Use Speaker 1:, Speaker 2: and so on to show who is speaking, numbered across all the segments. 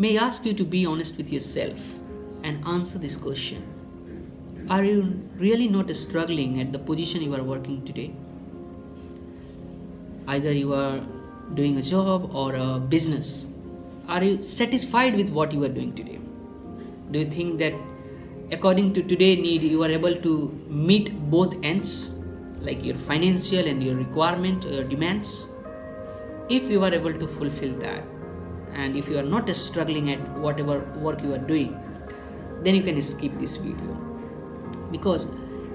Speaker 1: May I ask you to be honest with yourself and answer this question. Are you really not struggling at the position you are working today? Either you are doing a job or a business. Are you satisfied with what you are doing today? Do you think that according to today's need you are able to meet both ends, like your financial and your requirement or your demands? If you are able to fulfill that, and if you are not struggling at whatever work you are doing, then you can skip this video. Because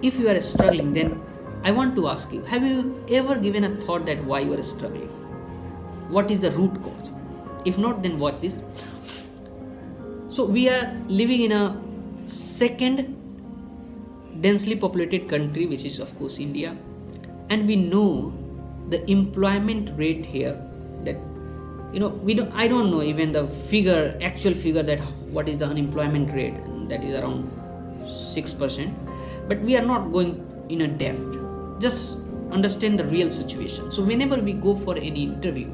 Speaker 1: if you are struggling, then I want to ask you, have you ever given a thought that why you are struggling? What is the root cause? If not, then watch this. So we are living in a second densely populated country, which is of course India, and we know the employment rate here, that I don't know even the actual figure, that what is the unemployment rate, and that is around 6%. But we are not going in a depth, just understand the real situation. So whenever we go for any interview,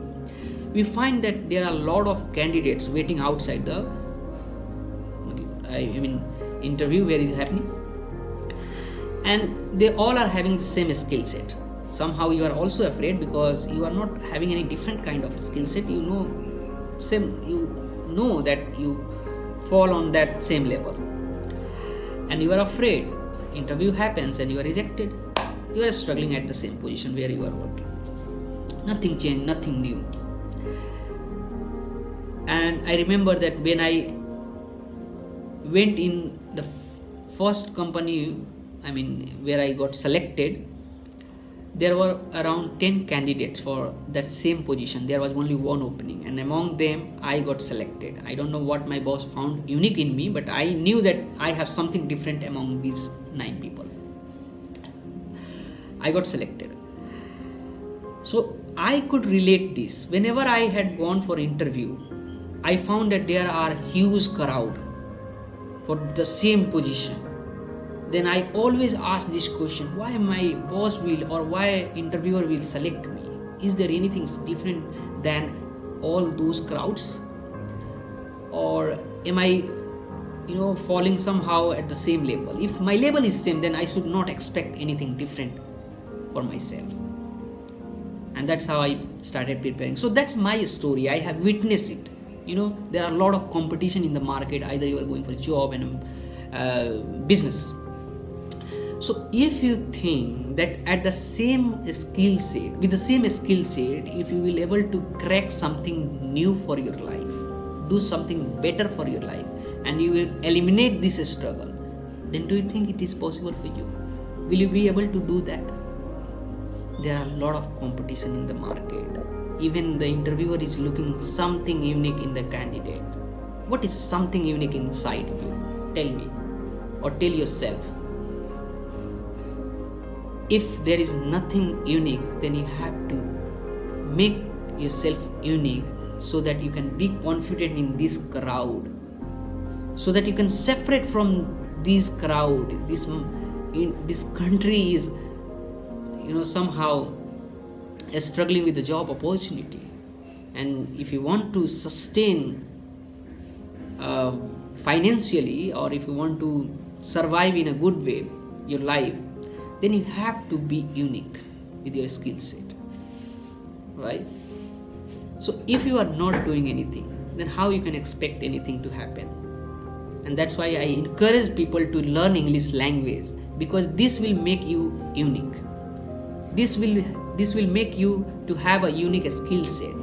Speaker 1: we find that there are a lot of candidates waiting outside the interview where is happening, and they all are having the same skill set. Somehow you are also afraid because you are not having any different kind of skill set. You know that you fall on that same level, and you are afraid. Interview happens and you are rejected. You are struggling at the same position where you are working. Nothing changed, nothing new. And I remember that when I went in the first company, where I got selected, there were around 10 candidates for that same position. There was only one opening, and among them I got selected. I don't know what my boss found unique in me, but I knew that I have something different among these 9 people. I got selected. So I could relate this. Whenever I had gone for interview, I found that there are huge crowd for the same position. Then I always ask this question, why my boss will or why interviewer will select me? Is there anything different than all those crowds? Or am I falling somehow at the same level? If my level is same, then I should not expect anything different for myself. And that's how I started preparing. So that's my story. I have witnessed it. There are a lot of competition in the market. Either you are going for a job and business. So if you think that at the same skill set, with the same skill set, if you will able to crack something new for your life, do something better for your life, and you will eliminate this struggle, then do you think it is possible for you? Will you be able to do that? There are a lot of competition in the market. Even the interviewer is looking something unique in the candidate. What is something unique inside you? Tell me, or tell yourself. If there is nothing unique, then you have to make yourself unique so that you can be confident in this crowd, so that you can separate from this crowd. This country is somehow struggling with the job opportunity, and if you want to sustain financially, or if you want to survive in a good way your life, then you have to be unique with your skill set, right? So if you are not doing anything, then how you can expect anything to happen? And that's why I encourage people to learn English language, because this will make you unique. This will make you to have a unique skill set.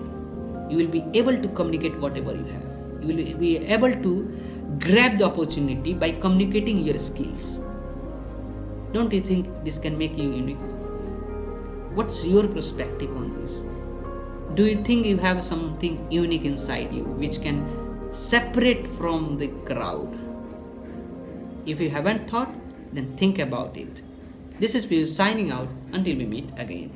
Speaker 1: You will be able to communicate whatever you have. You will be able to grab the opportunity by communicating your skills. Don't you think this can make you unique? What's your perspective on this? Do you think you have something unique inside you which can separate from the crowd? If you haven't thought, then think about it. This is Piyush signing out until we meet again.